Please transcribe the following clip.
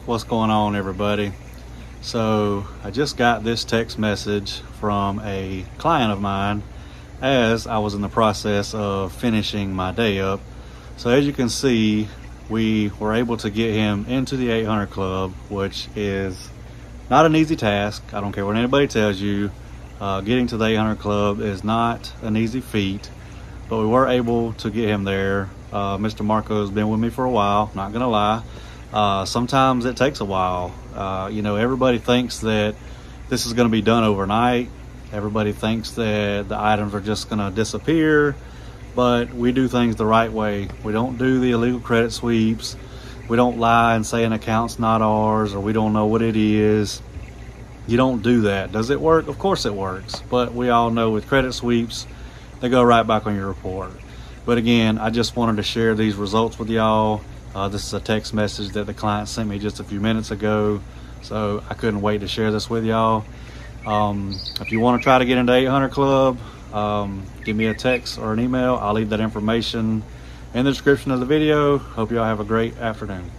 What's going on, everybody? So I just got this text message from a client of mine as I was in the process of finishing my day up. So as you can see, we were able to get him into the 800 club, which is not an easy task. I don't care what anybody tells you. Getting to the 800 club is not an easy feat, but we were able to get him there. Mr. Marco's been with me for a while, not gonna lie. Sometimes it takes a while. Everybody thinks that this is going to be done overnight. Everybody thinks that the items are just going to disappear, but we do things the right way. We don't do the illegal credit sweeps. We don't lie and say an account's not ours or we don't know what it is. You don't do that. Does it work? Of course it works, but we all know with credit sweeps, they go right back on your report. But again, I just wanted to share these results with y'all. This is a text message that the client sent me just a few minutes ago, so I couldn't wait to share this with y'all. If you want to try to get into 800 Club, give me a text or an email. I'll leave that information in the description of the video. Hope y'all have a great afternoon.